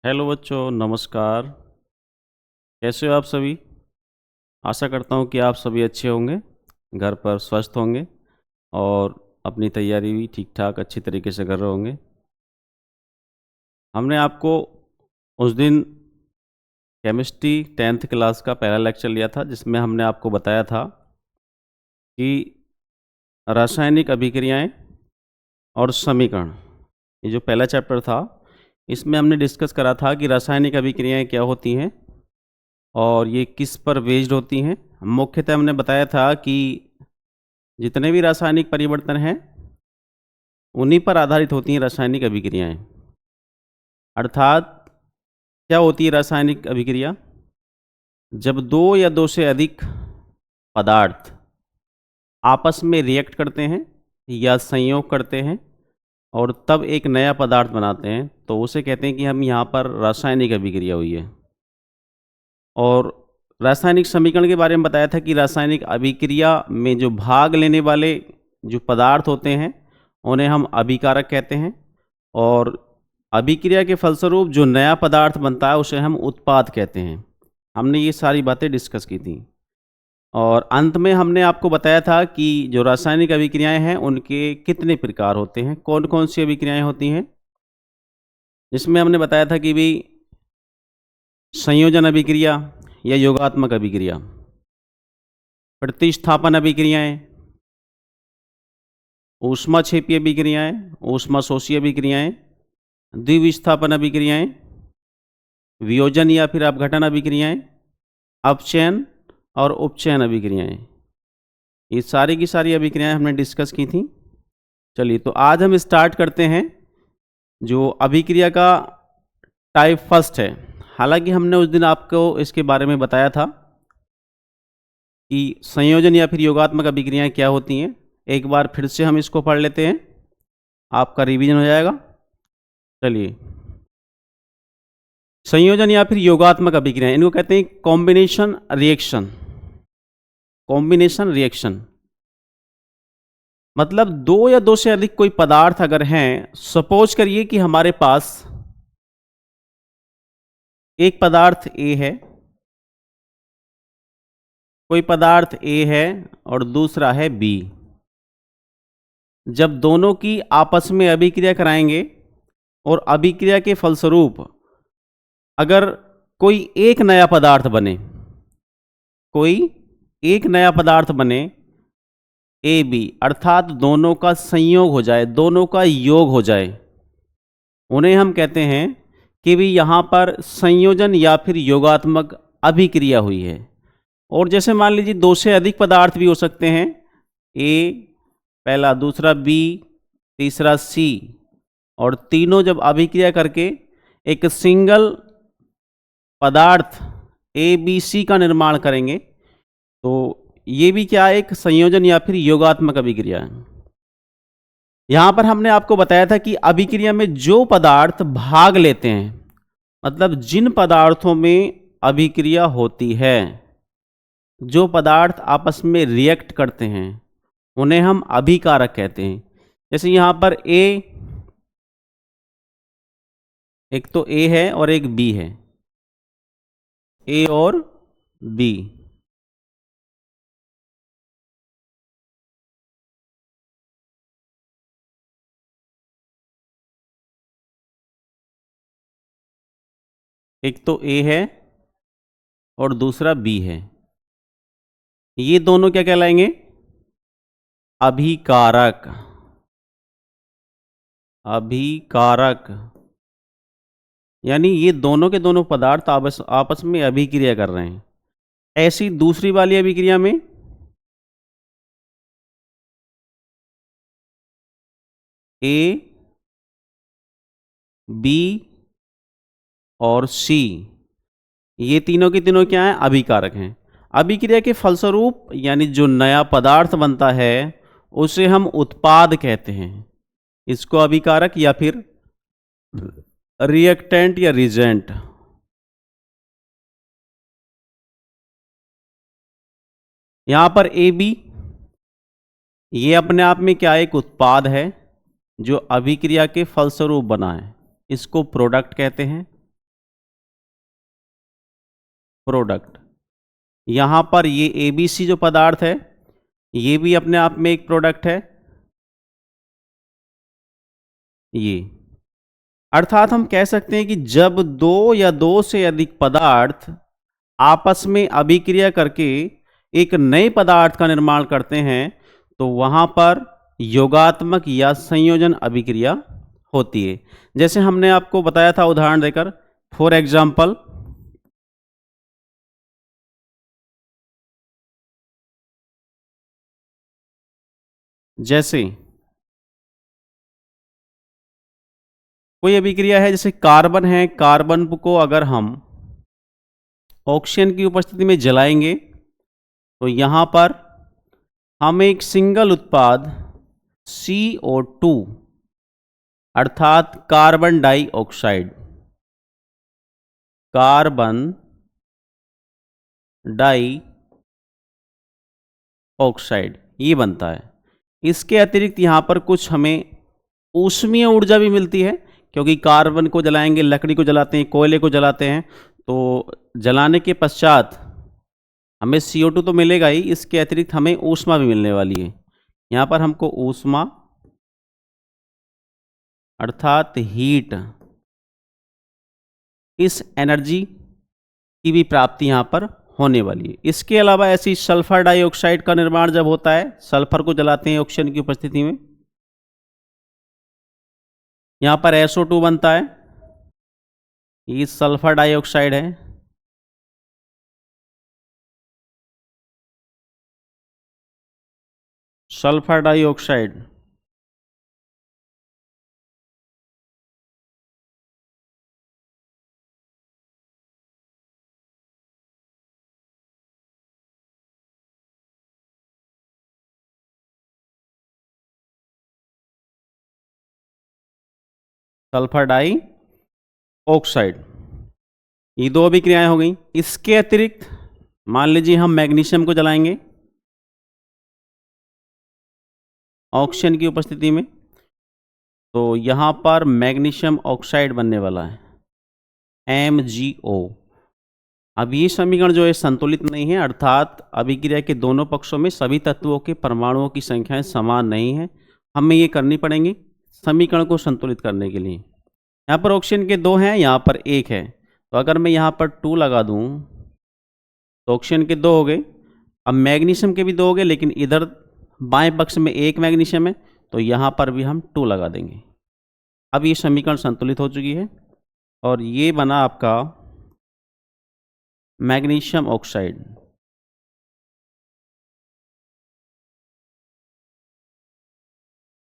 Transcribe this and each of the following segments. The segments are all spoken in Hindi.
हेलो बच्चों, नमस्कार। कैसे हो आप सभी? आशा करता हूँ कि आप सभी अच्छे होंगे, घर पर स्वस्थ होंगे और अपनी तैयारी भी ठीक-ठाक अच्छी तरीके से कर रहे होंगे। हमने आपको उस दिन केमिस्ट्री 10th क्लास का पहला लेक्चर लिया था, जिसमें हमने आपको बताया था कि रासायनिक अभिक्रियाएँ और समीकरण, ये जो पहला चैप्टर था, इसमें हमने डिस्कस करा था कि रासायनिक अभिक्रियाएँ क्या होती हैं और ये किस पर बेस्ड होती हैं। मुख्यतः हमने बताया था कि जितने भी रासायनिक परिवर्तन हैं, उन्हीं पर आधारित होती हैं रासायनिक अभिक्रियाएँ। अर्थात क्या होती है रासायनिक अभिक्रिया? जब 2 या 2 से अधिक पदार्थ आपस में रिएक्ट करते हैं या संयोग करते हैं और तब एक नया पदार्थ बनाते हैं, तो उसे कहते हैं कि हम यहाँ पर रासायनिक अभिक्रिया हुई है। और रासायनिक समीकरण के बारे में बताया था कि रासायनिक अभिक्रिया में जो भाग लेने वाले जो पदार्थ होते हैं, उन्हें हम अभिकारक कहते हैं और अभिक्रिया के फलस्वरूप जो नया पदार्थ बनता है उसे हम उत्पाद कहते हैं। हमने ये सारी बातें डिस्कस की थी और अंत में हमने आपको बताया था कि जो रासायनिक अभिक्रियाएं हैं उनके कितने प्रकार होते हैं, कौन कौन सी अभिक्रियाएं होती हैं। जिसमें हमने बताया था कि भी संयोजन अभिक्रिया या योगात्मक अभिक्रिया, प्रतिस्थापन अभिक्रियाएं, ऊष्माक्षेपीय अभिक्रियाएं, ऊष्माशोषीय अभिक्रियाएं, द्विविस्थापन अभिक्रियाएं, वियोजन या फिर अपघटन अभिक्रियाएं, अपचयन और उपचयन अभिक्रियाएं। ये सारी की सारी अभिक्रियाएं हमने डिस्कस की थी। चलिए, तो आज हम स्टार्ट करते हैं। जो अभिक्रिया का टाइप फर्स्ट है, हालांकि हमने उस दिन आपको इसके बारे में बताया था कि संयोजन या फिर योगात्मक अभिक्रियाएं क्या होती हैं। एक बार फिर से हम इसको पढ़ लेते हैं, आपका रिवीजन हो जाएगा। चलिए, संयोजन या फिर योगात्मक अभिक्रियाएं, इनको कहते हैं कॉम्बिनेशन रिएक्शन। कॉम्बिनेशन रिएक्शन मतलब 2 या 2 से अधिक कोई पदार्थ अगर हैं, सपोज करिए कि हमारे पास एक पदार्थ ए है, कोई पदार्थ ए है और दूसरा है बी। जब दोनों की आपस में अभिक्रिया कराएंगे और अभिक्रिया के फलस्वरूप अगर कोई एक नया पदार्थ बने, कोई एक नया पदार्थ बने ए बी, अर्थात दोनों का संयोग हो जाए, दोनों का योग हो जाए, उन्हें हम कहते हैं कि भी यहाँ पर संयोजन या फिर योगात्मक अभिक्रिया हुई है। और जैसे मान लीजिए 2 से अधिक पदार्थ भी हो सकते हैं, ए पहला, दूसरा बी, तीसरा सी, और तीनों जब अभिक्रिया करके एक सिंगल पदार्थ ए बी सी का निर्माण करेंगे, तो ये भी क्या है, एक संयोजन या फिर योगात्मक अभिक्रिया है। यहां पर हमने आपको बताया था कि अभिक्रिया में जो पदार्थ भाग लेते हैं, मतलब जिन पदार्थों में अभिक्रिया होती है, जो पदार्थ आपस में रिएक्ट करते हैं, उन्हें हम अभिकारक कहते हैं। जैसे यहां पर ए, एक तो ए है और एक बी है, ए और बी। एक तो ए है और दूसरा बी है, ये दोनों क्या कहलाएंगे? अभिकारक। अभिकारक यानी ये दोनों के दोनों पदार्थ आपस में अभिक्रिया कर रहे हैं। ऐसी दूसरी वाली अभिक्रिया में ए, बी और सी, ये तीनों के तीनों क्या हैं? अभिकारक हैं। अभिक्रिया के फलस्वरूप यानी जो नया पदार्थ बनता है उसे हम उत्पाद कहते हैं। इसको अभिकारक या फिर रिएक्टेंट या रिजेंट। यहां पर ए बी, ये अपने आप में क्या, एक उत्पाद है जो अभिक्रिया के फलस्वरूप बना है, इसको प्रोडक्ट कहते हैं। प्रोडक्ट। यहाँ पर ये ABC जो पदार्थ है ये भी अपने आप में एक प्रोडक्ट है। ये अर्थात हम कह सकते हैं कि जब दो या दो से अधिक पदार्थ आपस में अभिक्रिया करके एक नए पदार्थ का निर्माण करते हैं तो वहां पर योगात्मक या संयोजन अभिक्रिया होती है। जैसे हमने आपको बताया था उदाहरण देकर, फॉर एग्जाम्पल जैसे कोई अभिक्रिया है, जैसे कार्बन है, कार्बन को अगर हम ऑक्सीजन की उपस्थिति में जलाएंगे तो यहां पर हम एक सिंगल उत्पाद CO2 अर्थात कार्बन डाइऑक्साइड, कार्बन डाइऑक्साइड ये बनता है। इसके अतिरिक्त यहां पर कुछ हमें ऊष्मीय ऊर्जा भी मिलती है, क्योंकि कार्बन को जलाएंगे, लकड़ी को जलाते हैं, कोयले को जलाते हैं, तो जलाने के पश्चात हमें CO2 तो मिलेगा ही, इसके अतिरिक्त हमें ऊष्मा भी मिलने वाली है। यहाँ पर हमको ऊष्मा अर्थात हीट, इस एनर्जी की भी प्राप्ति यहाँ पर होने वाली है। इसके अलावा ऐसी सल्फर डाइऑक्साइड का निर्माण जब होता है, सल्फर को जलाते हैं ऑक्सीजन की उपस्थिति में, यहाँ पर SO2 बनता है, ये सल्फर डाइऑक्साइड है। Sulphur dioxide sulphur dioxide, ये दो अभिक्रियाएं हो गई। इसके अतिरिक्त मान लीजिए हम मैग्नीशियम को जलाएंगे ऑक्सीजन की उपस्थिति में, तो यहाँ पर मैग्नीशियम ऑक्साइड बनने वाला है, MgO। अब ये समीकरण जो है संतुलित नहीं है, अर्थात अभिक्रिया के दोनों पक्षों में सभी तत्वों के परमाणुओं की संख्याएं समान नहीं है। हमें ये करनी पड़ेंगी समीकरण को संतुलित करने के लिए। यहाँ पर ऑक्सीजन के 2 हैं, यहाँ पर 1 है, तो अगर मैं यहाँ पर 2 लगा दूँ तो ऑक्सीजन के 2 हो गए। अब मैग्नीशियम के भी 2 हो गए, लेकिन इधर बाएं पक्ष में 1 मैग्नीशियम है, तो यहाँ पर भी हम 2 लगा देंगे। अब ये समीकरण संतुलित हो चुकी है और ये बना आपका मैग्नीशियम ऑक्साइड।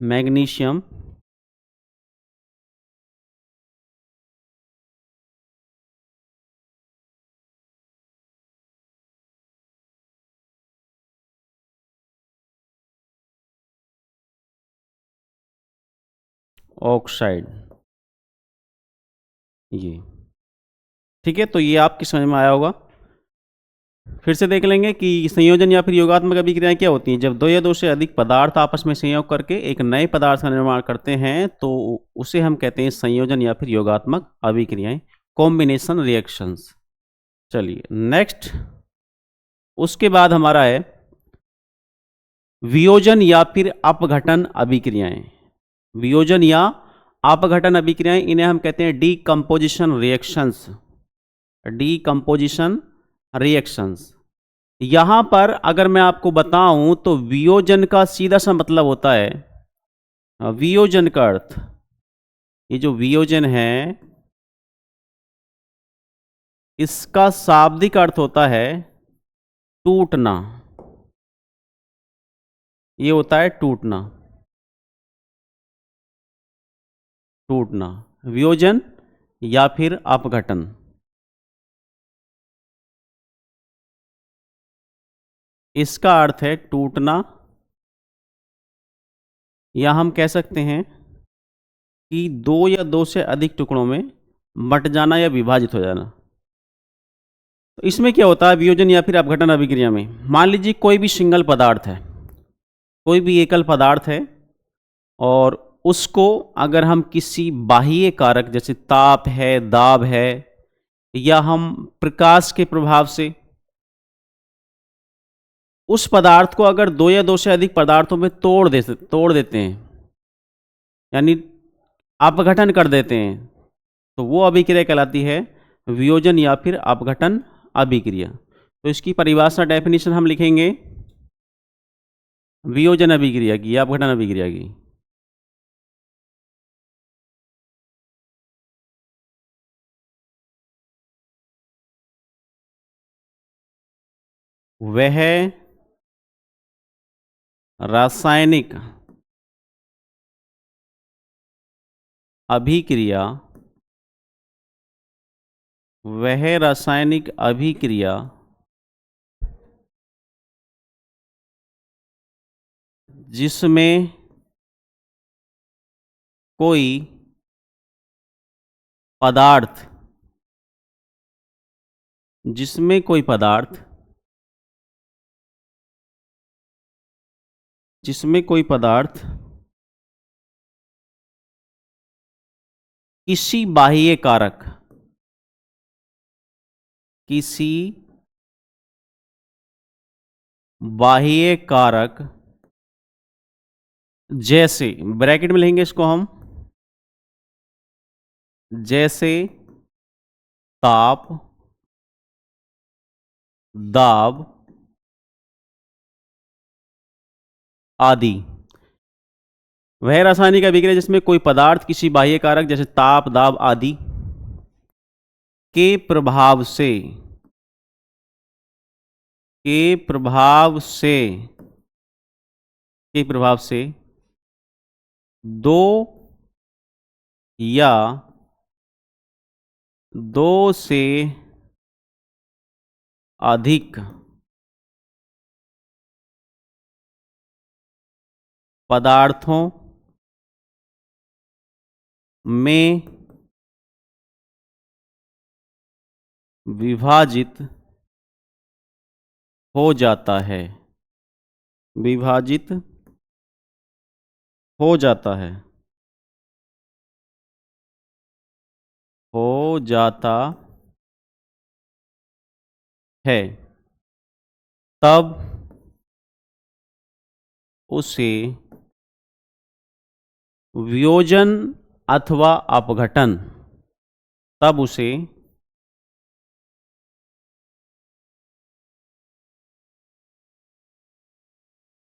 मैग्नीशियम ऑक्साइड, ये ठीक है। तो ये आपकी समझ में आया होगा। फिर से देख लेंगे कि संयोजन या फिर योगात्मक अभिक्रियाएं क्या होती हैं। जब दो या दो से अधिक पदार्थ आपस में संयोग करके एक नए पदार्थ का निर्माण करते हैं तो उसे हम कहते हैं संयोजन या फिर योगात्मक अभिक्रियाएं, कॉम्बिनेशन रिएक्शंस। चलिए नेक्स्ट, उसके बाद हमारा है वियोजन या फिर अपघटन अभिक्रियाएं। वियोजन या अपघटन अभिक्रियाएं, इन्हें हम कहते हैं डीकंपोजिशन रिएक्शंस। Decomposition reactions. यहां पर अगर मैं आपको बताऊं तो वियोजन का सीधा सा मतलब होता है, वियोजन का अर्थ, ये जो वियोजन है इसका शाब्दिक अर्थ होता है टूटना। ये होता है टूटना, टूटना, वियोजन या फिर अपघटन। इसका अर्थ है टूटना, या हम कह सकते हैं कि दो या दो से अधिक टुकड़ों में बंट जाना या विभाजित हो जाना। तो इसमें क्या होता है वियोजन या फिर अपघटन अभिक्रिया में, मान लीजिए कोई भी सिंगल पदार्थ है, कोई भी एकल पदार्थ है, और उसको अगर हम किसी बाह्य कारक जैसे ताप है, दाब है, या हम प्रकाश के प्रभाव से उस पदार्थ को अगर दो या दो से अधिक पदार्थों में तोड़ देते हैं, यानी अपघटन कर देते हैं, तो वो अभिक्रिया कहलाती है वियोजन या फिर अपघटन अभिक्रिया। तो इसकी परिभाषा डेफिनेशन हम लिखेंगे वियोजन अभिक्रिया की या अपघटन अभिक्रिया की। वह रासायनिक अभिक्रिया जिसमें कोई पदार्थ किसी बाह्य कारक जैसे, ब्रैकेट में लिखेंगे इसको हम, जैसे ताप, दाब आदि। वह रासायनिक अभिक्रिया जिसमें कोई पदार्थ किसी बाह्य कारक जैसे ताप, दाब आदि के प्रभाव से दो या दो से अधिक पदार्थों में विभाजित हो जाता है तब उसे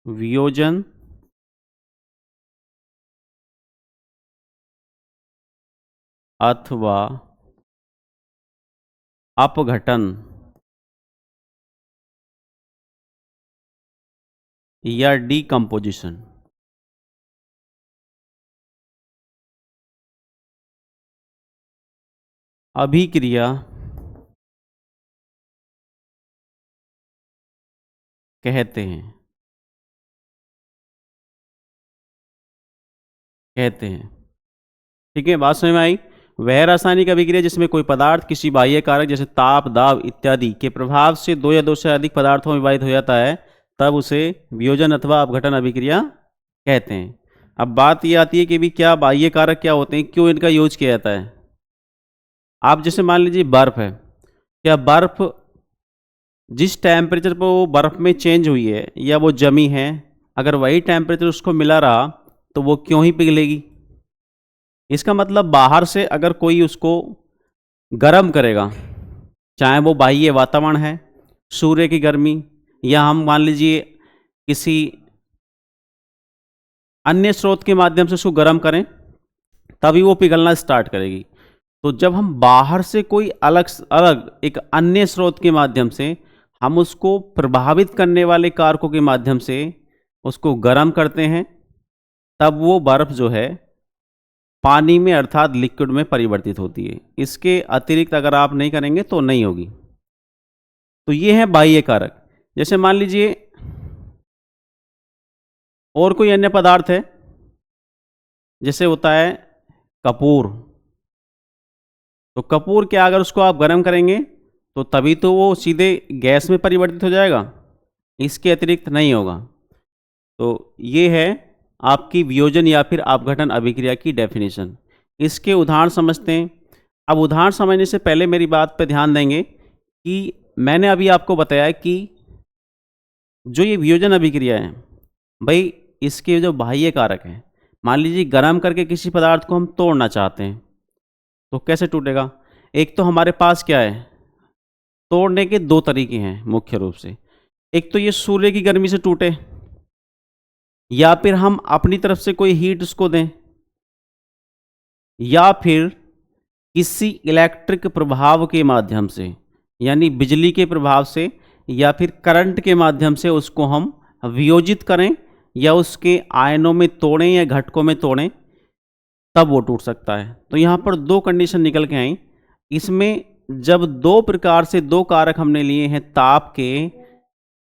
वियोजन अथवा अपघटन या डीकम्पोजिशन अभिक्रिया कहते हैं। ठीक है, बात समझ में आई। वह रासायनिक अभिक्रिया जिसमें कोई पदार्थ किसी बाह्य कारक जैसे ताप, दाब इत्यादि के प्रभाव से दो या दो से अधिक पदार्थों में विभाजित हो जाता है, तब उसे वियोजन अथवा अपघटन अभिक्रिया कहते हैं। अब बात ये आती है कि भी क्या बाह्य कारक क्या होते हैं, क्यों इनका यूज किया जाता है। आप जैसे मान लीजिए बर्फ है, क्या बर्फ जिस टेम्परेचर पर वो बर्फ में चेंज हुई है या वो जमी है, अगर वही टेम्परेचर उसको मिला रहा तो वो क्यों ही पिघलेगी। इसका मतलब बाहर से अगर कोई उसको गर्म करेगा, चाहे वो बाह्य वातावरण है, सूर्य की गर्मी, या हम मान लीजिए किसी अन्य स्रोत के माध्यम से उसको गर्म करें, तभी वो पिघलना स्टार्ट करेगी। तो जब हम बाहर से कोई अलग एक अन्य स्रोत के माध्यम से हम उसको प्रभावित करने वाले कारकों के माध्यम से उसको गर्म करते हैं, तब वो बर्फ जो है पानी में अर्थात लिक्विड में परिवर्तित होती है। इसके अतिरिक्त अगर आप नहीं करेंगे तो नहीं होगी। तो ये है बाह्य कारक। जैसे मान लीजिए और कोई अन्य पदार्थ है, जैसे होता है कपूर। तो कपूर क्या, अगर उसको आप गर्म करेंगे तो तभी तो वो सीधे गैस में परिवर्तित हो जाएगा, इसके अतिरिक्त नहीं होगा। तो ये है आपकी वियोजन या फिर अपघटन अभिक्रिया की डेफिनेशन। इसके उदाहरण समझते हैं। अब उदाहरण समझने से पहले मेरी बात पे ध्यान देंगे कि मैंने अभी आपको बताया कि जो ये वियोजन अभिक्रिया है, भाई इसके जो बाह्य कारक हैं, मान लीजिए गर्म करके किसी पदार्थ को हम तोड़ना चाहते हैं, तो कैसे टूटेगा? एक तो हमारे पास क्या है, तोड़ने के दो तरीके हैं मुख्य रूप से। एक तो ये सूर्य की गर्मी से टूटे, या फिर हम अपनी तरफ से कोई हीट उसको दें, या फिर किसी इलेक्ट्रिक प्रभाव के माध्यम से, यानी बिजली के प्रभाव से या फिर करंट के माध्यम से उसको हम वियोजित करें या उसके आयनों में तोड़ें या घटकों में तोड़ें, तब वो टूट सकता है। तो यहाँ पर दो कंडीशन निकल के आई। इसमें जब दो प्रकार से दो कारक हमने लिए हैं ताप के,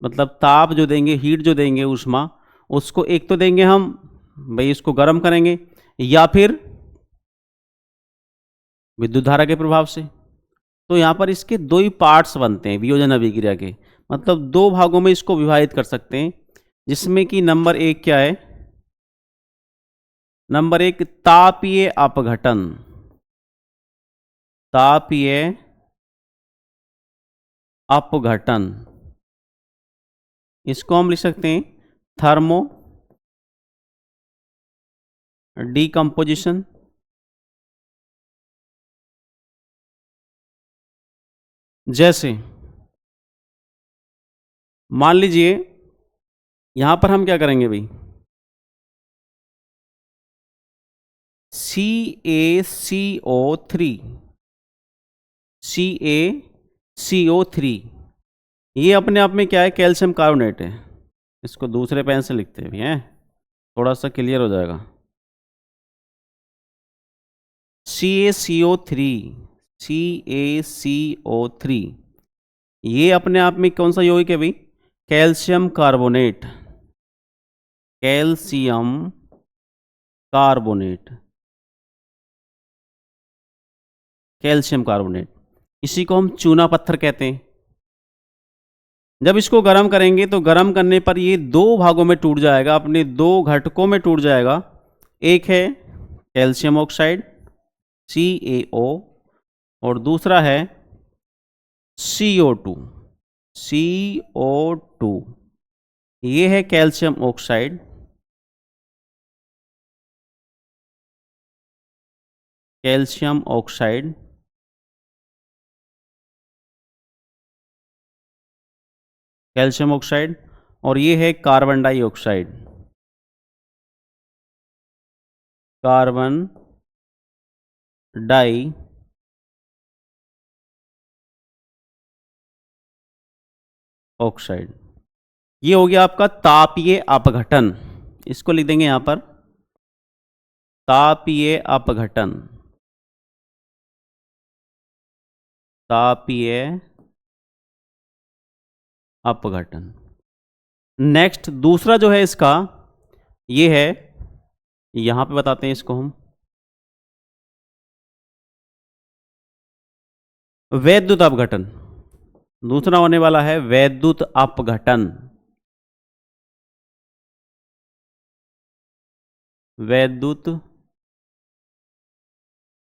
मतलब ताप जो देंगे, हीट जो देंगे, ऊष्मा, उसको एक तो देंगे हम, भाई इसको गर्म करेंगे, या फिर विद्युत धारा के प्रभाव से। तो यहाँ पर इसके दो ही पार्ट्स बनते हैं वियोजन अभिक्रिया के, मतलब दो भागों में इसको विभाजित कर सकते हैं, जिसमें कि नंबर एक क्या है, नंबर एक तापीय अपघटन। तापीय अपघटन, इसको हम लिख सकते हैं थर्मो डीकंपोजिशन। जैसे मान लीजिए यहां पर हम क्या करेंगे भाई, CaCO3, CaCO3, ये अपने आप में क्या है, कैल्शियम कार्बोनेट है। इसको दूसरे पेन से लिखते भी हैं, थोड़ा सा क्लियर हो जाएगा। CaCO3, CaCO3, ये अपने आप में कौन सा यौगिक है भाई, calcium carbonate. Calcium carbonate, calcium carbonate, इसी को हम चूना पत्थर कहते हैं। जब इसको गर्म करेंगे तो गर्म करने पर ये दो भागों में टूट जाएगा, अपने दो घटकों में टूट जाएगा। एक है कैल्शियम ऑक्साइड CaO, और दूसरा है CO2, CO2। ये है calcium oxide, calcium oxide, calcium oxide, और ये है carbon dioxide, carbon dioxide. ये हो गया आपका तापीय अपघटन। इसको लिख देंगे यहां पर तापीय अपघटन। तापीय अपघटन। नेक्स्ट दूसरा जो है इसका, ये है, यहां पे बताते हैं इसको हम वैद्युत अपघटन। दूसरा होने वाला है वैद्युत अपघटन। वैद्युत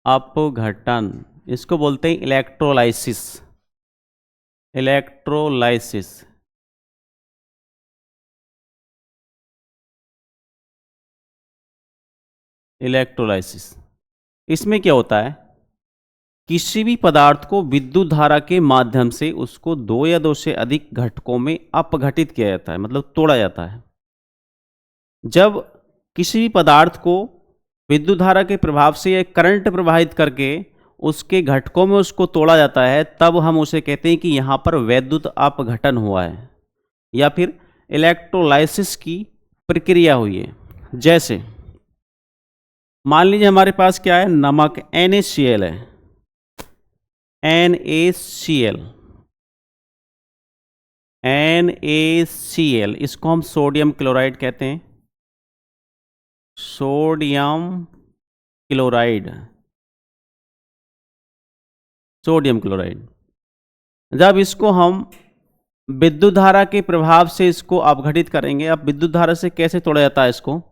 अपघटन, इसको बोलते हैं इलेक्ट्रोलाइसिस। Electrolysis, electrolysis. इसमें क्या होता है, किसी भी पदार्थ को विद्युत धारा के माध्यम से उसको दो या दो से अधिक घटकों में अपघटित किया जाता है, मतलब तोड़ा जाता है। जब किसी भी पदार्थ को विद्युत धारा के प्रभाव से या करंट प्रवाहित करके उसके घटकों में उसको तोड़ा जाता है, तब हम उसे कहते हैं कि यहाँ पर वैद्युत अपघटन हुआ है या फिर इलेक्ट्रोलाइसिस की प्रक्रिया हुई है। जैसे मान लीजिए हमारे पास क्या है, नमक NaCl है, NaCl, NaCl, इसको हम सोडियम क्लोराइड कहते हैं, सोडियम क्लोराइड, सोडियम क्लोराइड। जब इसको हम विद्युत धारा के प्रभाव से इसको अपघटित करेंगे, अब विद्युत धारा से कैसे तोड़ा जाता है इसको,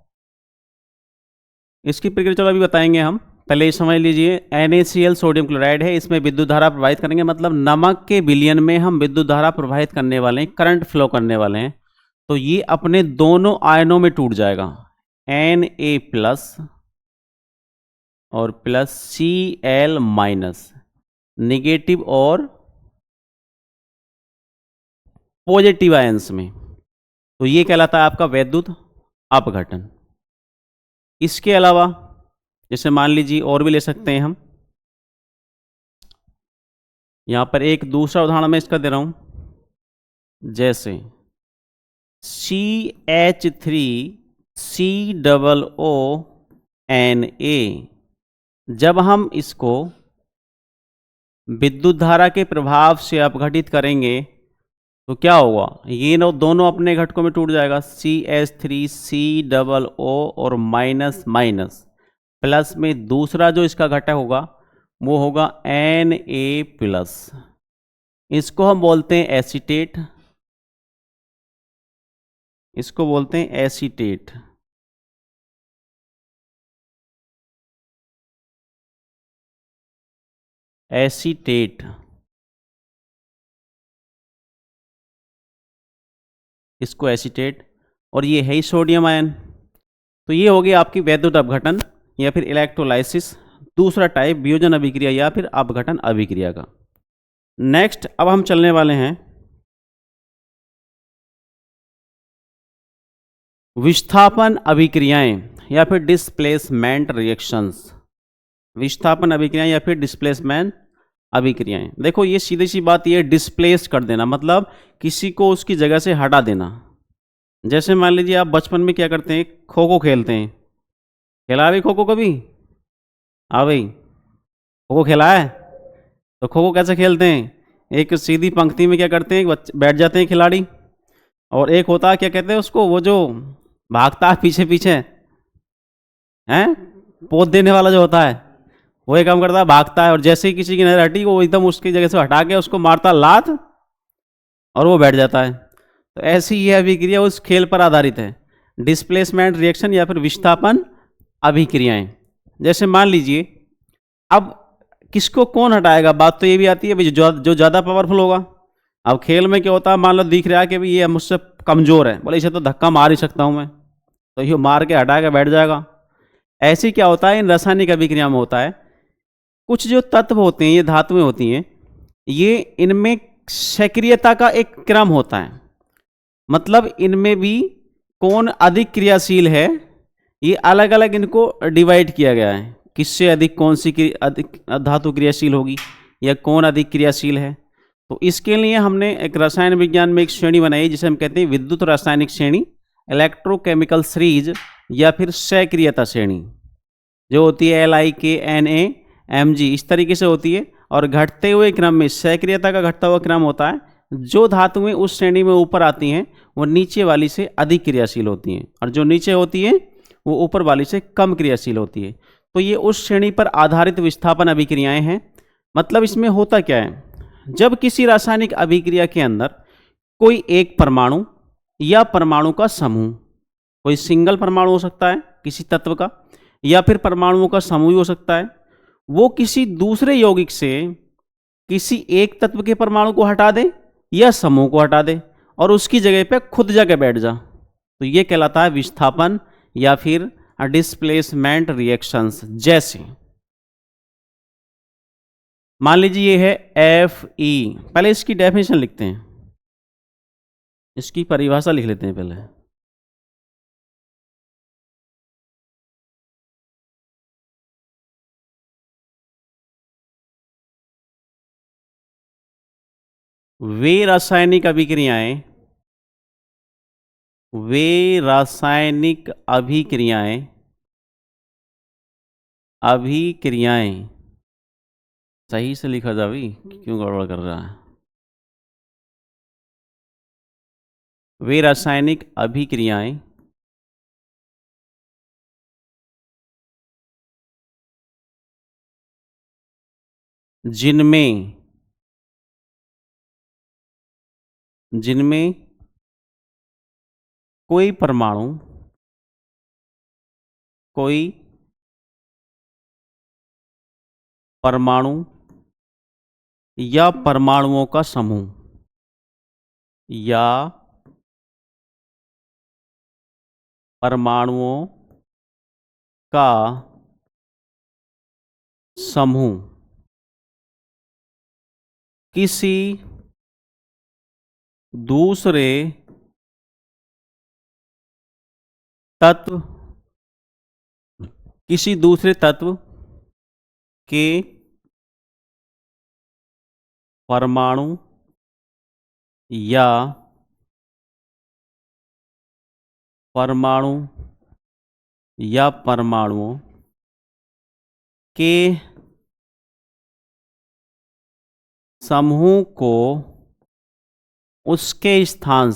इसकी प्रक्रिया चलो अभी बताएंगे हम। पहले ये समझ लीजिए, NaCl सोडियम क्लोराइड है, इसमें विद्युत धारा प्रवाहित करेंगे, मतलब नमक के विलयन में हम विद्युत धारा प्रवाहित करने वाले हैं, करंट फ्लो करने वाले हैं। तो ये अपने दोनों आयनों में टूट जाएगा, Na प्लस और प्लस Cl माइनस, निगेटिव और पॉजिटिव आयंस में। तो ये कहलाता है आपका वैद्युत अपघटन। इसके अलावा जैसे मान लीजिए और भी ले सकते हैं हम, यहां पर एक दूसरा उदाहरण मैं इसका दे रहा हूं, जैसे CH3COONA, जब हम इसको विद्युत धारा के प्रभाव से अपघटित करेंगे तो क्या होगा, ये दोनों अपने घटकों में टूट जाएगा, CH3COO और माइनस माइनस, प्लस में दूसरा जो इसका घटक होगा वो होगा Na प्लस। इसको हम बोलते हैं एसीटेट, इसको बोलते हैं एसीटेट। एसीटेट, इसको एसीटेट, और ये है ही सोडियम आयन। तो ये हो गई आपकी वैद्युत अपघटन या फिर इलेक्ट्रोलाइसिस, दूसरा टाइप वियोजन अभिक्रिया या फिर अपघटन अभिक्रिया का। नेक्स्ट अब हम चलने वाले हैं विस्थापन अभिक्रियाएं या फिर डिस्प्लेसमेंट रिएक्शंस। विस्थापन अभिक्रियाएं या फिर डिस्प्लेसमेंट अभिक्रियाएं, देखो ये सीधी सी बात, ये डिस्प्लेस कर देना, मतलब किसी को उसकी जगह से हटा देना। जैसे मान लीजिए आप बचपन में क्या करते हैं, खो खो खेलते हैं, खेला भाई खो खो कभी? हाँ भाई, खो खो खेला है? तो खो खो कैसे खेलते हैं, एक सीधी पंक्ति में क्या करते हैं, बैठ जाते हैं खिलाड़ी, और एक होता है क्या कहते हैं उसको, वो जो भागता है पीछे पीछे, हैं, पोत देने वाला जो होता है, वो एक काम करता है, भागता है, और जैसे ही किसी की नजर हटी वो एकदम उसकी जगह से हटा के उसको मारता लात और वो बैठ जाता है। तो ऐसी यह अभिक्रिया उस खेल पर आधारित है, डिस्प्लेसमेंट रिएक्शन या फिर विस्थापन अभिक्रियाएं। जैसे मान लीजिए अब किसको कौन हटाएगा, बात तो ये भी आती है भाई जो ज़्यादा पावरफुल होगा। अब खेल में क्या होता है, मान लो दिख रहा है कि भाई ये मुझसे कमज़ोर है, बोले इसे तो धक्का मार ही सकता हूँ मैं, तो ये मार के हटा के बैठ जाएगा। ऐसे क्या होता है इन रासायनिक अभिक्रिया में होता है, कुछ जो तत्व होते हैं, ये धातुएं होती हैं, ये इनमें सक्रियता का एक क्रम होता है, मतलब इनमें भी कौन अधिक क्रियाशील है, ये अलग अलग इनको डिवाइड किया गया है, किससे अधिक कौन सी अधिक धातु क्रियाशील होगी या कौन अधिक क्रियाशील है। तो इसके लिए हमने एक रसायन विज्ञान में एक श्रेणी बनाई जिसे हम कहते हैं विद्युत रासायनिक श्रेणी, इलेक्ट्रोकेमिकल सीरीज या फिर सक्रियता श्रेणी, जो होती है LIKNAMG, इस तरीके से होती है। और घटते हुए क्रम में सक्रियता का घटता हुआ क्रम होता है, जो धातुएं उस श्रेणी में ऊपर आती हैं वो नीचे वाली से अधिक क्रियाशील होती हैं, और जो नीचे होती है वो ऊपर वाली से कम क्रियाशील होती है। तो ये उस श्रेणी पर आधारित विस्थापन अभिक्रियाएं हैं। मतलब इसमें होता क्या है, जब किसी रासायनिक अभिक्रिया के अंदर कोई एक परमाणु या परमाणु का समूह, कोई सिंगल परमाणु हो सकता है किसी तत्व का, या फिर परमाणुओं का समूह हो सकता है, वो किसी दूसरे यौगिक से किसी एक तत्व के परमाणु को हटा दे या समूह को हटा दे और उसकी जगह पे खुद जाके बैठ जा, तो ये कहलाता है विस्थापन या फिर डिस्प्लेसमेंट रिएक्शंस। जैसे मान लीजिए ये है Fe, पहले इसकी डेफिनेशन लिखते हैं, इसकी परिभाषा लिख लेते हैं पहले। वे रासायनिक अभिक्रियाएं सही से लिखा जा भाई, क्यों गड़बड़ कर रहा है। वे रासायनिक अभिक्रियाएं जिनमें कोई परमाणु, कोई परमाणु या परमाणुओं का समूह, या परमाणुओं का समूह किसी दूसरे तत्व के परमाणु या परमाणुओं के समूह को उसके स्थान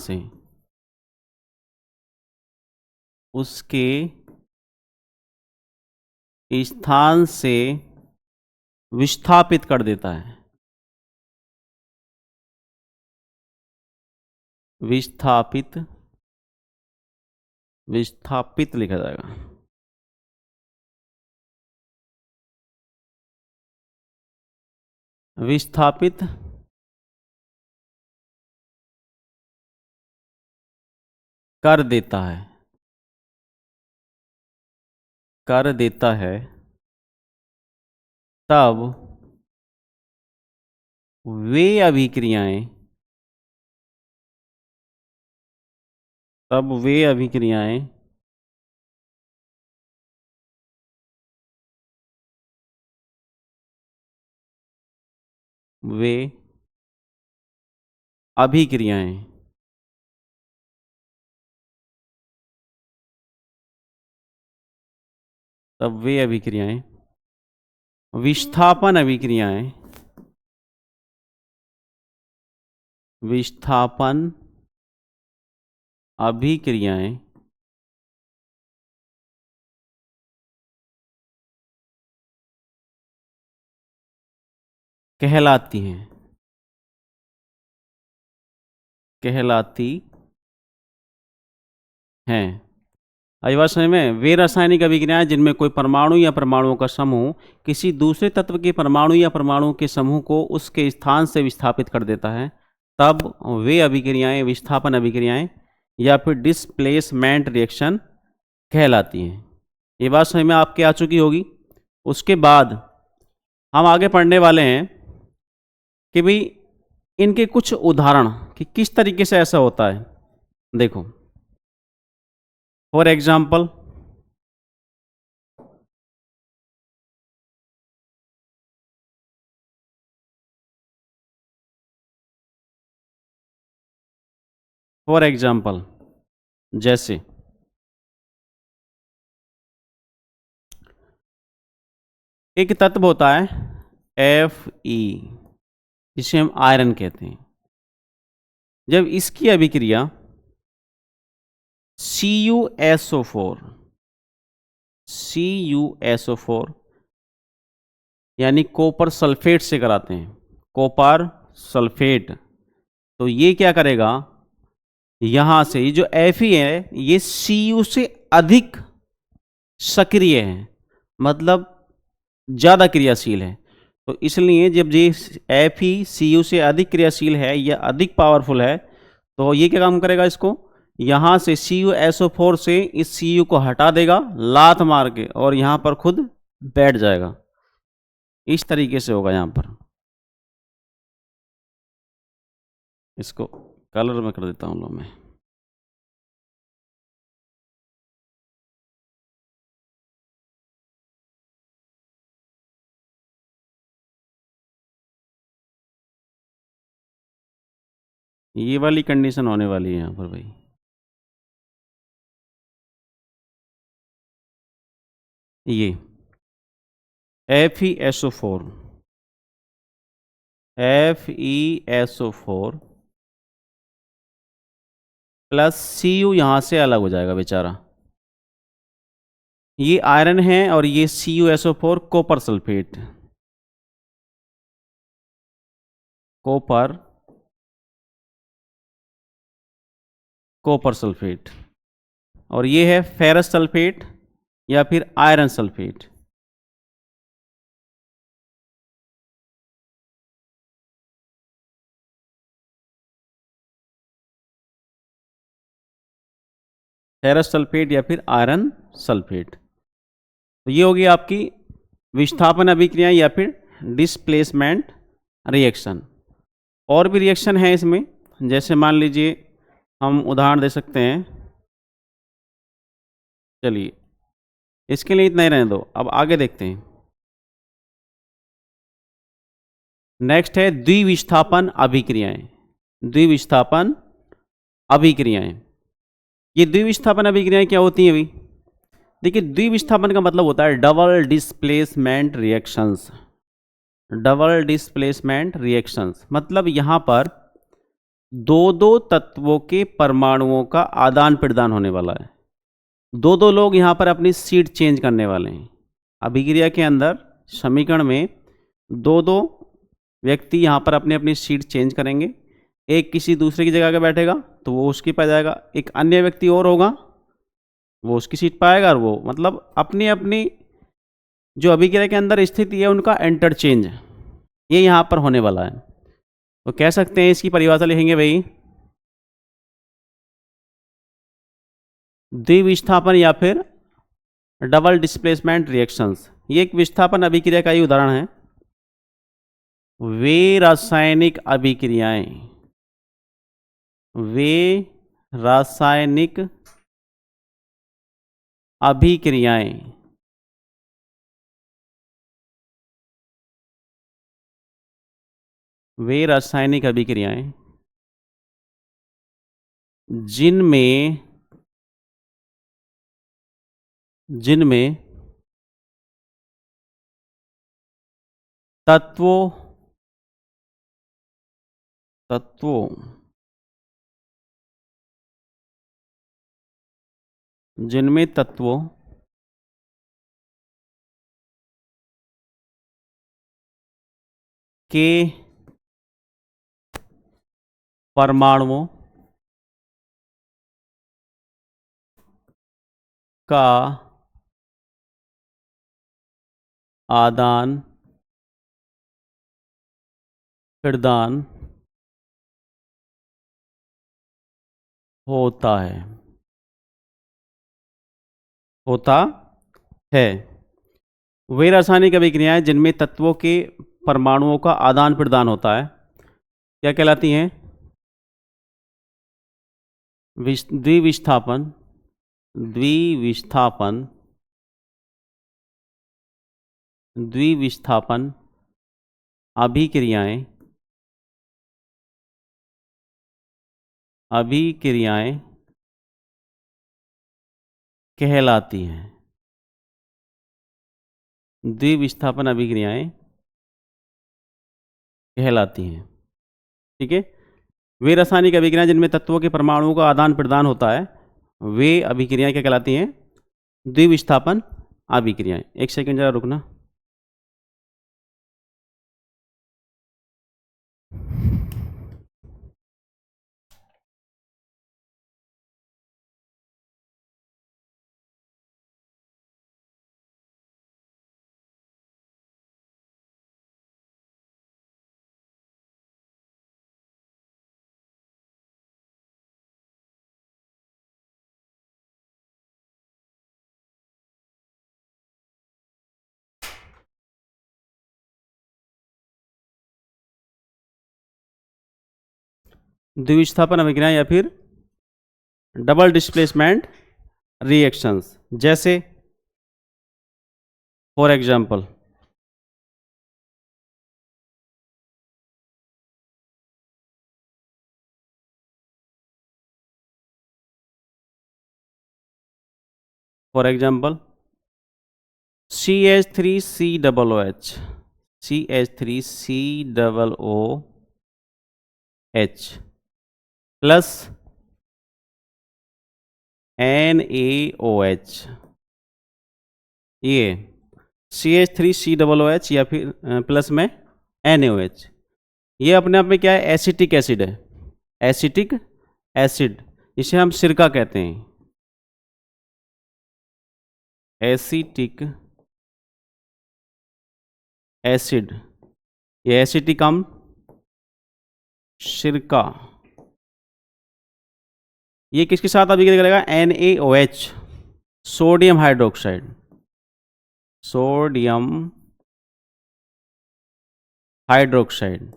से विस्थापित कर देता है। विस्थापित लिखा जाएगा। विस्थापित कर देता है, तब वे अभिक्रियाएं विस्थापन अभिक्रियाएं कहलाती हैं। आई बात समझ में? वे रासायनिक अभिक्रियाएं जिनमें कोई परमाणु या परमाणुओं का समूह किसी दूसरे तत्व के परमाणु या परमाणुओं के समूह को उसके स्थान से विस्थापित कर देता है, तब वे अभिक्रियाएं विस्थापन अभिक्रियाएं या फिर डिस्प्लेसमेंट रिएक्शन कहलाती हैं। ये बात समझ में आपके आ चुकी होगी। उसके बाद हम आगे पढ़ने वाले हैं कि भाई इनके कुछ उदाहरण कि किस तरीके से ऐसा होता है। देखो, फॉर एग्जाम्पल, जैसे एक तत्व होता है Fe, जिसे हम आयरन कहते हैं। जब इसकी अभिक्रिया CuSO4 यानी कॉपर सल्फेट से कराते हैं, कॉपर सल्फेट, तो ये क्या करेगा, यहां से ये जो Fe है ये Cu से अधिक सक्रिय है, मतलब ज़्यादा क्रियाशील है। तो इसलिए जब ये Fe Cu से अधिक क्रियाशील है या अधिक पावरफुल है, तो ये क्या काम करेगा, इसको यहाँ से CuSO4 से इस Cu को हटा देगा लात मार के, और यहाँ पर खुद बैठ जाएगा। इस तरीके से होगा। यहाँ पर इसको कलर में कर देता हूँ लो मैं। ये वाली कंडीशन होने वाली है यहाँ पर भाई। ये FeSO4 प्लस Cu यहाँ से अलग हो जाएगा बेचारा। ये आयरन है और ये CuSO4 copper sulphate, copper sulphate, और ये है फेरस सल्फेट या फिर आयरन सल्फेट। फेरस सल्फेट या फिर आयरन सल्फेट। तो ये होगी आपकी विस्थापन अभिक्रिया या फिर डिस्प्लेसमेंट रिएक्शन। और भी रिएक्शन है इसमें, जैसे मान लीजिए हम उदाहरण दे सकते हैं। चलिए इसके लिए इतना ही रहने दो, अब आगे देखते हैं। नेक्स्ट है द्विविस्थापन अभिक्रियाएं। द्विविस्थापन अभिक्रियाएं, ये द्विविस्थापन अभिक्रियाएं क्या होती हैं अभी? देखिए द्विविस्थापन का मतलब होता है double displacement reactions. Double displacement reactions मतलब यहाँ पर दो दो तत्वों के परमाणुओं का आदान प्रदान होने वाला है। दो दो लोग यहाँ पर अपनी सीट चेंज करने वाले हैं। अभिक्रिया के अंदर समीकरण में दो दो व्यक्ति यहाँ पर अपनी अपनी सीट चेंज करेंगे। एक किसी दूसरे की जगह पर बैठेगा तो वो उसकी पा जाएगा, एक अन्य व्यक्ति और होगा वो उसकी सीट पाएगा, और वो मतलब अपनी अपनी जो अभिक्रिया के अंदर स्थिति है उनका इंटरचेंज ये यहाँ पर होने वाला है। तो कह सकते हैं, इसकी परिभाषा लिखेंगे भाई, द्विविस्थापन या फिर डबल डिस्प्लेसमेंट रिएक्शंस, ये एक विस्थापन अभिक्रिया का ही उदाहरण है। वे रासायनिक अभिक्रियाएं, वे रासायनिक अभिक्रियाएं वे रासायनिक अभिक्रियाएं जिनमें जिनमें तत्वों जिनमें तत्वों के परमाणुओं का आदान प्रदान होता है। वे रासायनिक अभिक्रियाएं जिनमें तत्वों के परमाणुओं का आदान प्रदान होता है क्या कहलाती हैं? द्विविस्थापन द्विविस्थापन द्विविस्थापन अभिक्रियाएं कहलाती हैं। द्विविस्थापन अभिक्रियाएं कहलाती हैं। ठीक है, वे रासायनिक अभिक्रियाएं जिनमें तत्वों के परमाणुओं का आदान प्रदान होता है वे अभिक्रियाएं क्या कहलाती हैं? द्विविस्थापन अभिक्रियाएं। एक सेकंड जरा रुकना। द्विविस्थापन अभिक्रियाएं या फिर डबल डिस्प्लेसमेंट रिएक्शंस, जैसे for example CH3COOH CH3COOH plus NaOH, ये CH3COOH या फिर प्लस में NaOH, ये अपने आप में क्या है? एसिटिक एसिड है। एसिटिक एसिड, इसे हम सिरका कहते हैं। एसिटिक एसिड, ये एसिटिक अम्ल सिरका ये किसके साथ अभिक्रिया करेगा? NaOH, sodium hydroxide, sodium hydroxide,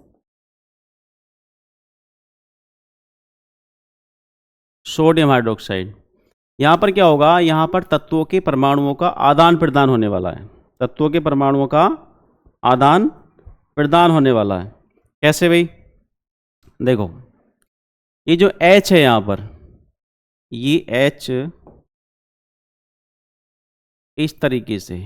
sodium hydroxide. यहाँ पर क्या होगा? यहाँ पर तत्वों के परमाणुओं का आदान प्रदान होने वाला है। तत्वों के परमाणुओं का आदान प्रदान होने वाला है। कैसे भाई? देखो, ये जो H है यहाँ पर, ये H इस तरीके से,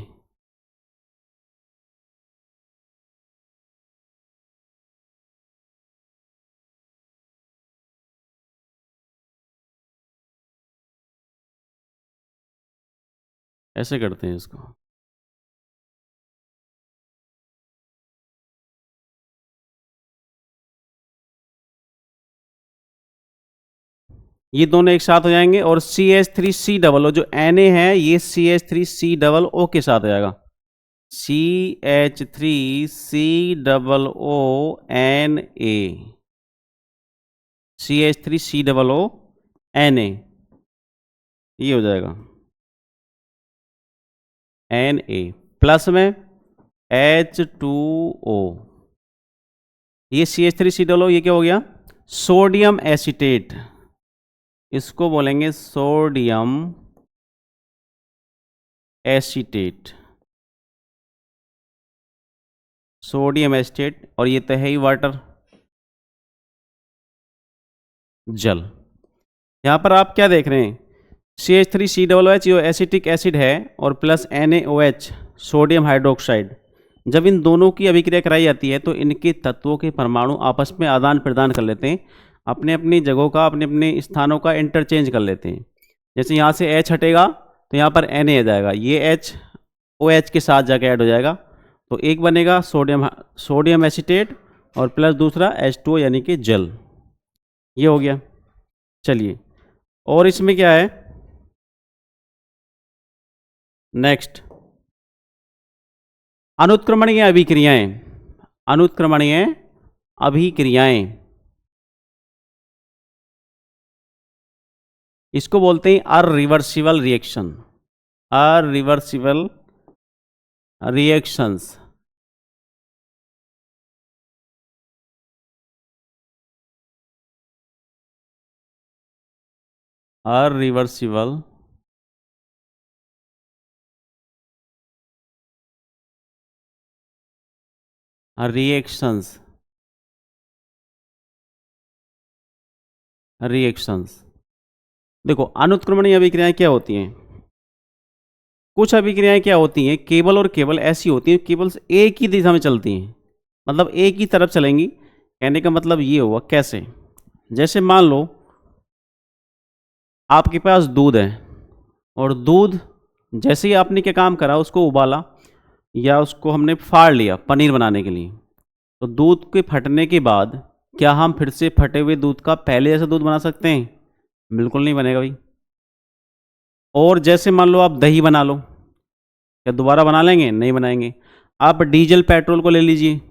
ऐसे करते हैं इसको। ये दोनों एक साथ हो जाएंगे और CH3COO जो Na है, ये CH3COO के साथ हो जाएगा। CH3COO Na, CH3COO Na, ये हो जाएगा Na प्लस में H2O, ये CH3COO, ये क्या हो गया? सोडियम एसीटेट, इसको बोलेंगे सोडियम एसीटेट, सोडियम एसीटेट। और ये तो है ही वाटर, जल। यहाँ पर आप क्या देख रहे हैं? CH3COOH जो एसिटिक एसिड है और प्लस NaOH सोडियम हाइड्रोक्साइड। जब इन दोनों की अभिक्रिया कराई जाती है तो इनके तत्वों के परमाणु आपस में आदान प्रदान कर लेते हैं, अपने अपनी जगहों का, अपने अपने स्थानों का इंटरचेंज कर लेते हैं। जैसे यहाँ से H हटेगा तो यहाँ पर Na आ जाएगा, ये H OH के साथ जाके ऐड हो जाएगा, तो एक बनेगा सोडियम एसीटेट और प्लस दूसरा H2O यानी कि जल। ये हो गया। चलिए, और इसमें क्या है नेक्स्ट? अनुत्क्रमणीय अभिक्रियाएं। अनुत्क्रमणीय अभिक्रियाएं, इसको बोलते हैं irreversible reaction, irreversible reactions. Irreversible reactions, reactions. देखो, अनुत्क्रमणीय अभिक्रियाएं क्या होती हैं? कुछ अभिक्रियाएं क्या होती हैं, केवल और केवल ऐसी होती हैं केवल एक ही दिशा में चलती हैं, मतलब एक ही तरफ चलेंगी। कहने का मतलब ये हुआ, कैसे? जैसे मान लो आपके पास दूध है और दूध, जैसे ही आपने क्या काम करा, उसको उबाला या उसको हमने फाड़ लिया पनीर बनाने के लिए, तो दूध के फटने के बाद क्या हम फिर से फटे हुए दूध का पहले जैसा दूध बना सकते हैं? बिल्कुल नहीं बनेगा भाई। और जैसे मान लो आप दही बना लो, क्या दोबारा बना लेंगे? नहीं बनाएंगे। आप डीजल पेट्रोल को ले लीजिए,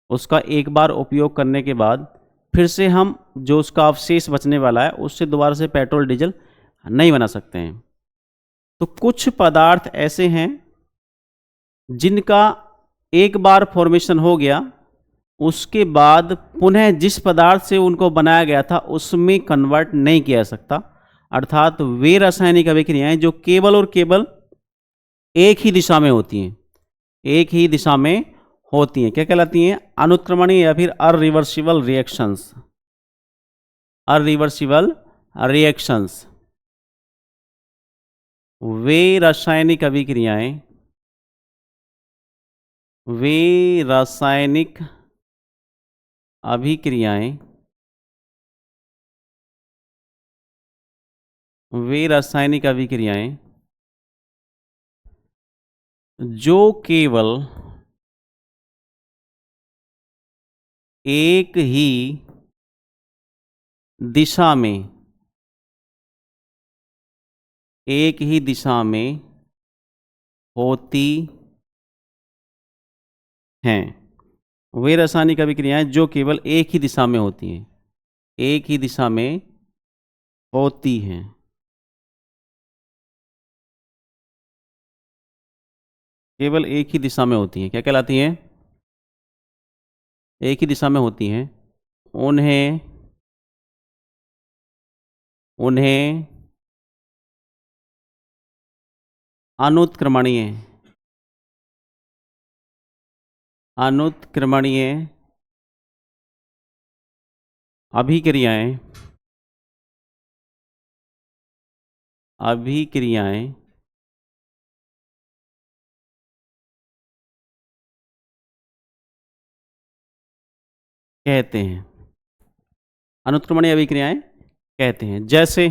उसका एक बार उपयोग करने के बाद फिर से हम जो उसका अवशेष बचने वाला है उससे दोबारा से पेट्रोल डीजल नहीं बना सकते हैं। तो कुछ पदार्थ ऐसे हैं जिनका एक बार फॉर्मेशन हो गया, उसके बाद पुनः जिस पदार्थ से उनको बनाया गया था उसमें कन्वर्ट नहीं किया जा सकता। अर्थात वे रासायनिक अभिक्रियाएं जो केवल और केवल एक ही दिशा में होती हैं, एक ही दिशा में होती हैं, क्या कहलाती हैं? अनुत्क्रमणीय या फिर अरिवर्सिबल रिएक्शंस, अरिवर्सिबल रिएक्शंस। वे रासायनिक अभिक्रियाएं, वे रासायनिक अभिक्रियाएं, वे रासायनिक अभिक्रियाएं जो केवल एक ही दिशा में, एक ही दिशा में होती हैं। वे रासायनिक अभिक्रियाएं जो केवल एक ही दिशा में होती हैं, एक ही दिशा में होती हैं। केवल एक ही दिशा में होती हैं। क्या कहलाती हैं? एक ही दिशा में होती हैं। उन्हें उन्हें अनुत्क्रमणीय अनुत्क्रमणीय अभिक्रियाएं अभिक्रियाएं कहते हैं। अनुत्क्रमणीय अभिक्रियाएं कहते हैं। जैसे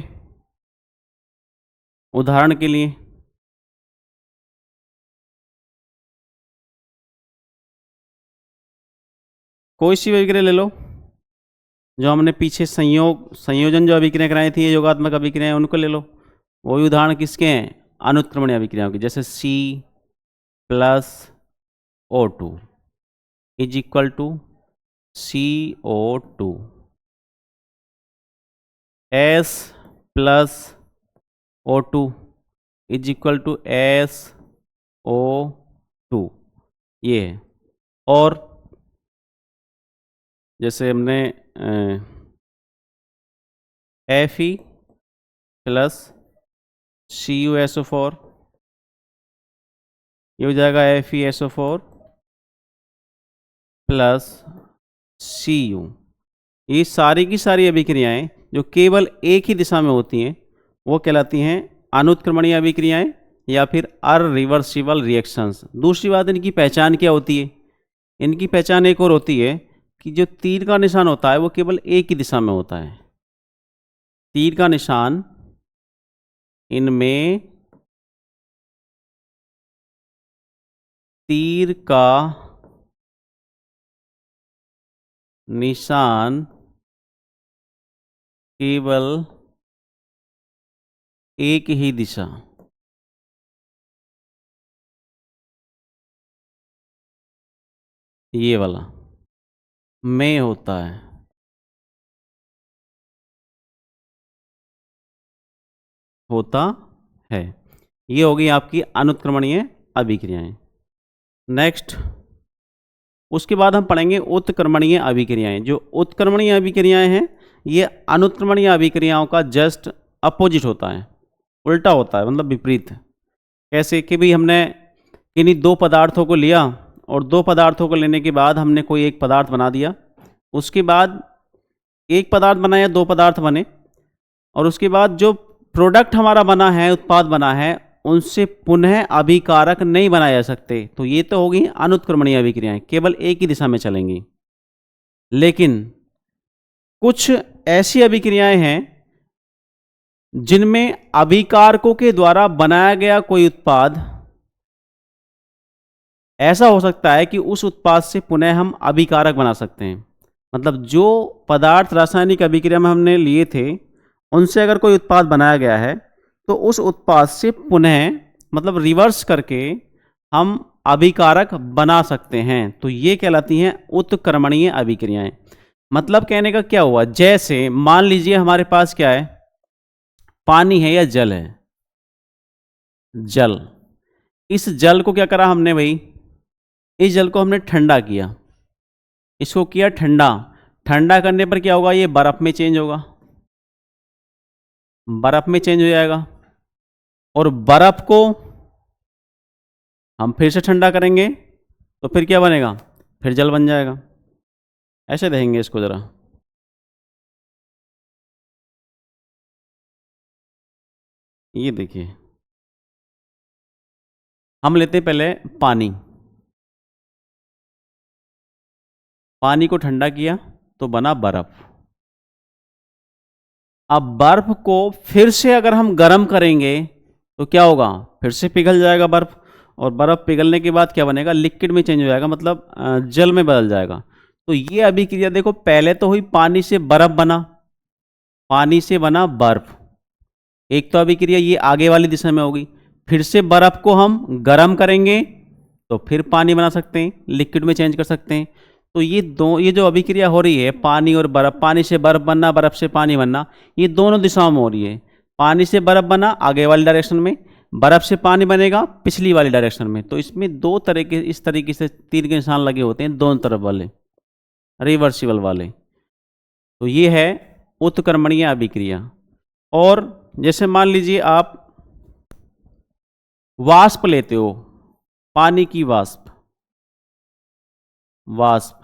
उदाहरण के लिए कोई सी अभिक्रिया ले लो, जो हमने पीछे संयोजन जो अभिक्रिया कराई थी, योगात्मक अभिक्रियाएं, उनको ले लो। वही उदाहरण किसके हैं? अनुत्क्रमणीय अभिक्रियाओं के। जैसे C+O2 is equal to CO2, S+O2 is equal to SO2, ये है। और जैसे हमने Fe प्लस CuSO4, ये हो जाएगा FeSO4 प्लस Cu। ये सारी की सारी अभिक्रियाएं जो केवल एक ही दिशा में होती हैं वो कहलाती हैं अनुत्क्रमणीय अभिक्रियाएं या फिर अनरिवर्सिबल रिएक्शंस। दूसरी बात, इनकी पहचान क्या होती है? इनकी पहचान एक और होती है कि जो तीर का निशान होता है वो केवल एक ही दिशा में होता है। तीर का निशान इनमें तीर का निशान केवल एक ही दिशा, ये वाला में होता है। ये होगी आपकी अनुत्क्रमणीय अभिक्रियाएं। नेक्स्ट, उसके बाद हम पढ़ेंगे उत्क्रमणीय अभिक्रियाएं। जो उत्क्रमणीय अभिक्रियाएं हैं ये अनुत्क्रमणीय अभिक्रियाओं का जस्ट अपोजिट होता है, उल्टा होता है, मतलब विपरीत। कैसे कि भाई हमने किन्हीं दो पदार्थों को लिया और दो पदार्थों को लेने के बाद हमने कोई एक पदार्थ बना दिया। उसके बाद एक पदार्थ बनाया, दो पदार्थ बने, और उसके बाद जो प्रोडक्ट हमारा बना है, उत्पाद बना है, उनसे पुनः अभिकारक नहीं बनाए जा सकते। तो ये तो होगी अनुत्क्रमणीय अभिक्रियाएं, केवल एक ही दिशा में चलेंगी। लेकिन कुछ ऐसी अभिक्रियाएं हैं जिनमें अभिकारकों के द्वारा बनाया गया कोई उत्पाद ऐसा हो सकता है कि उस उत्पाद से पुनः हम अभिकारक बना सकते हैं। मतलब जो पदार्थ रासायनिक अभिक्रिया में हमने लिए थे उनसे अगर कोई उत्पाद बनाया गया है तो उस उत्पाद से पुनः, मतलब रिवर्स करके, हम अभिकारक बना सकते हैं। तो ये कहलाती हैं उत्क्रमणीय अभिक्रियाएं। मतलब कहने का क्या हुआ, जैसे मान लीजिए हमारे पास क्या है, पानी है या जल है। जल, इस जल को क्या करा हमने भाई, इस जल को हमने ठंडा किया, इसको किया ठंडा। ठंडा करने पर क्या होगा, ये बर्फ में चेंज होगा, बर्फ में चेंज हो जाएगा। और बर्फ को हम फिर से ठंडा करेंगे तो फिर क्या बनेगा, फिर जल बन जाएगा। ऐसे देखेंगे इसको जरा। ये देखिए, हम लेते पहले पानी, पानी को ठंडा किया तो बना बर्फ। अब बर्फ को फिर से अगर हम गर्म करेंगे तो क्या होगा, फिर से पिघल जाएगा बर्फ, और बर्फ पिघलने के बाद क्या बनेगा, लिक्विड में चेंज हो जाएगा, मतलब जल में बदल जाएगा। तो ये अभिक्रिया देखो, पहले तो हुई पानी से बर्फ बना, पानी से बना बर्फ, एक तो अभिक्रिया ये आगे वाली दिशा में होगी। फिर से बर्फ को हम गर्म करेंगे तो फिर पानी बना सकते हैं, लिक्विड में चेंज कर सकते हैं। तो ये जो अभिक्रिया हो रही है पानी और बर्फ, पानी से बर्फ बनना, बर्फ से पानी बनना, ये दोनों दिशाओं में हो रही है। पानी से बर्फ बना आगे वाली डायरेक्शन में, बर्फ से पानी बनेगा पिछली वाली डायरेक्शन में। तो इसमें दो तरह के, इस तरीके से तीर के निशान लगे होते हैं दोनों तरफ वाले, रिवर्सिबल वाले। तो ये है उत्क्रमणीय अभिक्रिया। और जैसे मान लीजिए आप वाष्प लेते हो, पानी की वाष्प, वाष्प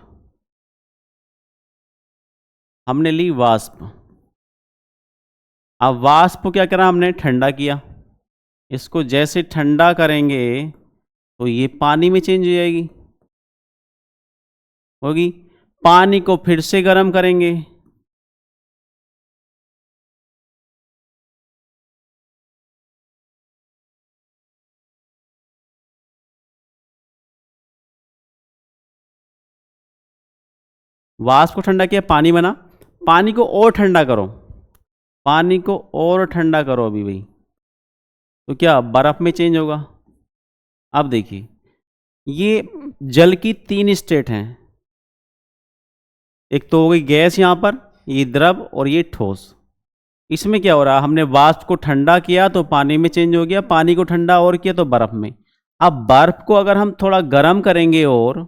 हमने ली वाष्प। अब वाष्प को क्या करा हमने, ठंडा किया। इसको जैसे ठंडा करेंगे तो ये पानी में चेंज हो जाएगी, होगी। पानी को फिर से गर्म करेंगे, वाष्प को ठंडा किया, पानी बना। पानी को और ठंडा करो, पानी को और ठंडा करो अभी भाई, तो क्या बर्फ में चेंज होगा। अब देखिए, ये जल की तीन स्टेट हैं। एक तो हो गई गैस यहां पर, ये द्रव और ये ठोस। इसमें क्या हो रहा है, हमने वाष्प को ठंडा किया तो पानी में चेंज हो गया, पानी को ठंडा और किया तो बर्फ में। अब बर्फ को अगर हम थोड़ा गर्म करेंगे, और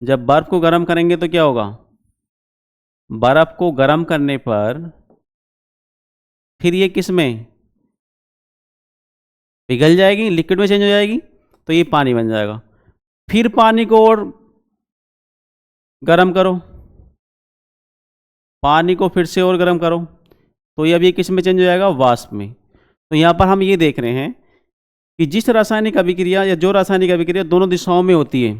जब बर्फ को गर्म करेंगे तो क्या होगा, बर्फ को गर्म करने पर फिर ये किस में पिघल जाएगी, लिक्विड में चेंज हो जाएगी, तो ये पानी बन जाएगा। फिर पानी को और गर्म करो, पानी को फिर से और गर्म करो, तो ये अब ये किस में चेंज हो जाएगा, वाष्प में। तो यहाँ पर हम ये देख रहे हैं कि जिस रासायनिक अभिक्रिया या जो रासायनिक अभिक्रिया दोनों दिशाओं में होती है,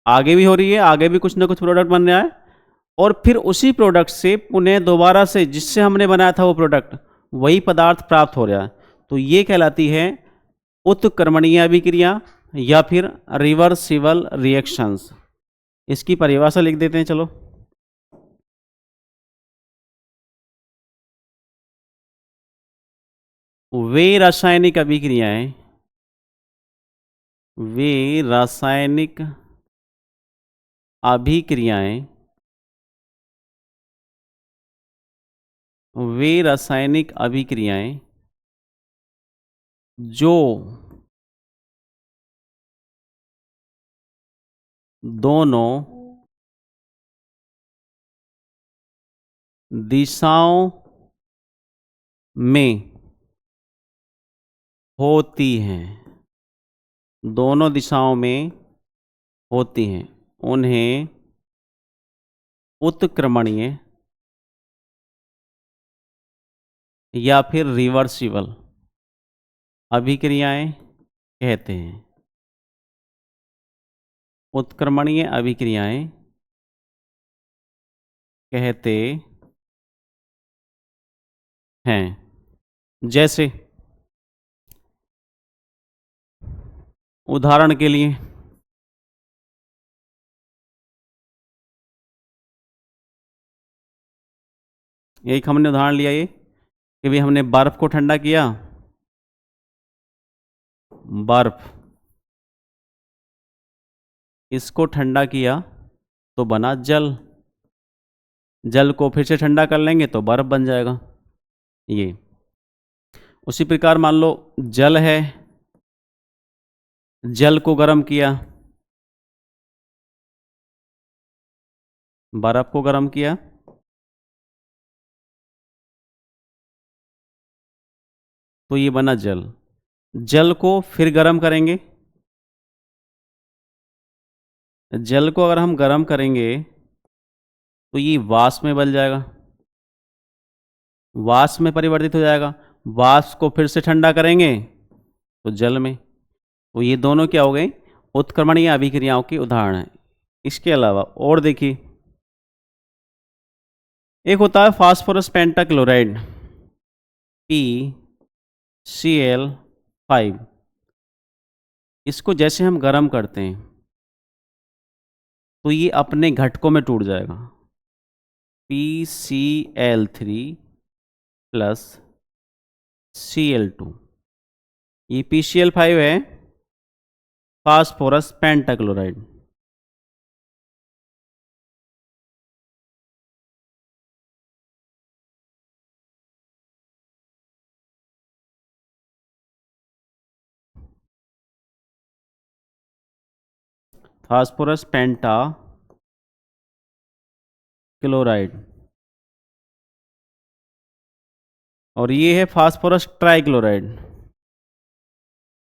आगे भी हो रही है, आगे भी कुछ ना कुछ प्रोडक्ट बन रहा है, और फिर उसी प्रोडक्ट से पुनः दोबारा से जिससे हमने बनाया था वो प्रोडक्ट, वही पदार्थ प्राप्त हो रहा है। तो ये कहलाती है उत्क्रमणीय अभिक्रिया या फिर रिवर्सिबल रिएक्शंस। इसकी परिभाषा लिख देते हैं, चलो। वे रासायनिक अभिक्रियाएं, वे रासायनिक अभिक्रियाएं, वे रासायनिक अभिक्रियाएं जो दोनों दिशाओं में होती हैं, दोनों दिशाओं में होती हैं, उन्हें उत्क्रमणीय या फिर रिवर्सिबल अभिक्रियाएं कहते हैं। उत्क्रमणीय अभिक्रियाएं कहते हैं। जैसे उदाहरण के लिए, एक हमने उदाहरण लिया ये कि भाई हमने बर्फ को ठंडा किया, बर्फ, इसको ठंडा किया तो बना जल, जल को फिर से ठंडा कर लेंगे तो बर्फ बन जाएगा। ये उसी प्रकार मान लो जल है, जल को गर्म किया, बर्फ को गर्म किया, तो ये बना जल। जल को फिर गर्म करेंगे, जल को अगर हम गर्म करेंगे तो ये वाष्प में बदल जाएगा, वाष्प में परिवर्तित हो जाएगा। वाष्प को फिर से ठंडा करेंगे तो जल में। तो ये दोनों क्या हो गए, उत्क्रमणीय अभिक्रियाओं के उदाहरण हैं। इसके अलावा और देखिए, एक होता है फास्फोरस पेंटाक्लोराइड, PCl5। इसको जैसे हम गर्म करते हैं तो ये अपने घटकों में टूट जाएगा, PCl3 प्लस Cl2। ये PCl5 है, फास्फोरस पेंटाक्लोराइड। फास्फोरस पेंटा क्लोराइड, और ये है फास्फोरस ट्राइक्लोराइड,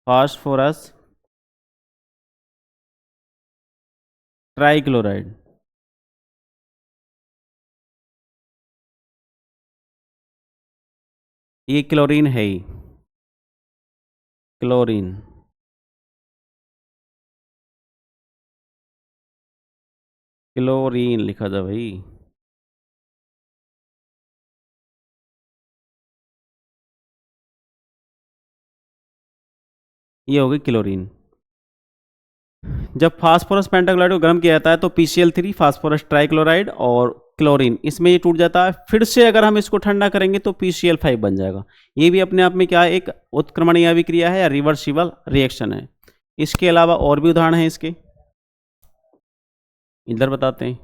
फास्फोरस ट्राइक्लोराइड। ये क्लोरीन है ही, क्लोरीन। क्लोरीन लिखा था भाई। ये हो गई क्लोरीन। जब फास्फोरस पेंटाक्लोराइड को गर्म किया जाता है तो PCl3 फास्फोरस ट्राइक्लोराइड और क्लोरीन इसमें ये टूट जाता है। फिर से अगर हम इसको ठंडा करेंगे तो PCl5 बन जाएगा। ये भी अपने आप में क्या है, एक उत्क्रमणीय अभिक्रिया है या रिवर्सिबल रिएक्शन है। इसके अलावा और भी उदाहरण हैं इसके, इधर बताते हैं।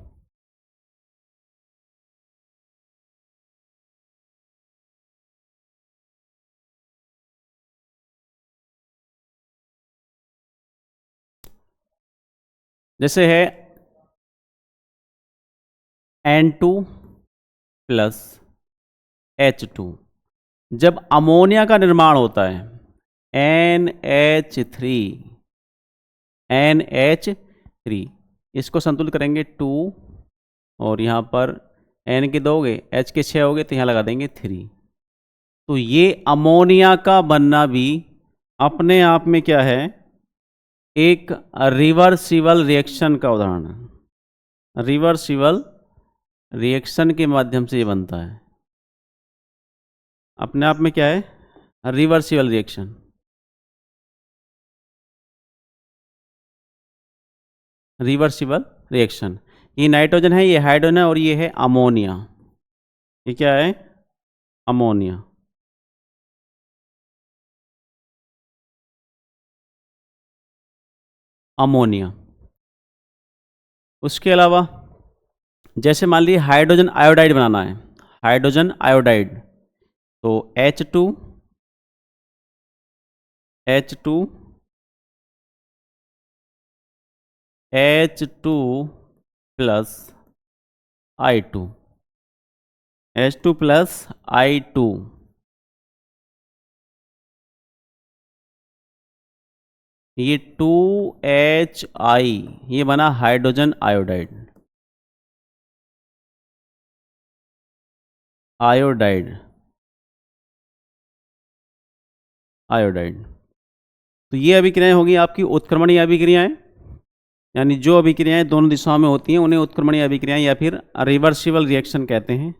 जैसे है N2 प्लस H2, जब अमोनिया का निर्माण होता है NH3, इसको संतुलित करेंगे 2, और यहाँ पर N के 2 हो गए, H के 6 हो गए, तो यहाँ लगा देंगे 3। तो ये अमोनिया का बनना भी अपने आप में क्या है, एक रिवर्सिबल रिएक्शन का उदाहरण है। रिवर्सिबल रिएक्शन के माध्यम से ये बनता है। अपने आप में क्या है, रिवर्सिबल रिएक्शन। रिवर्सिबल रिएक्शन, ये नाइट्रोजन है, ये हाइड्रोजन है, और ये है अमोनिया। ये क्या है, अमोनिया। अमोनिया। उसके अलावा जैसे मान लीजिए हाइड्रोजन आयोडाइड बनाना है, हाइड्रोजन आयोडाइड, तो H2 plus I2, H2 plus I2, ये 2HI, ये बना हाइड्रोजन आयोडाइड। आयोडाइड। तो ये अभिक्रियाएं होगी आपकी उत्क्रमणीय अभिक्रियाएं, यानी जो अभिक्रियाएं दोनों दिशाओं में होती हैं उन्हें उत्क्रमणीय अभिक्रियाएं या फिर रिवर्सिबल रिएक्शन कहते हैं।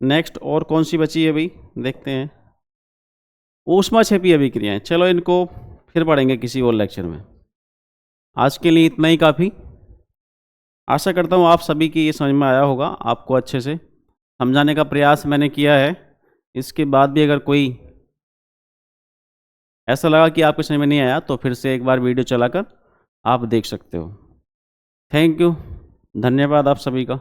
नेक्स्ट और कौन सी बची है भाई, देखते हैं। ऊष्माक्षेपीय अभिक्रियाएं, चलो इनको फिर पढ़ेंगे किसी और लेक्चर में। आज के लिए इतना ही काफ़ी। आशा करता हूँ आप सभी की ये समझ में आया होगा, आपको अच्छे से समझाने का प्रयास मैंने किया है। इसके बाद भी अगर कोई ऐसा लगा कि आपको समझ में नहीं आया तो फिर से एक बार वीडियो चलाकर आप देख सकते हो। थैंक यू, धन्यवाद आप सभी का।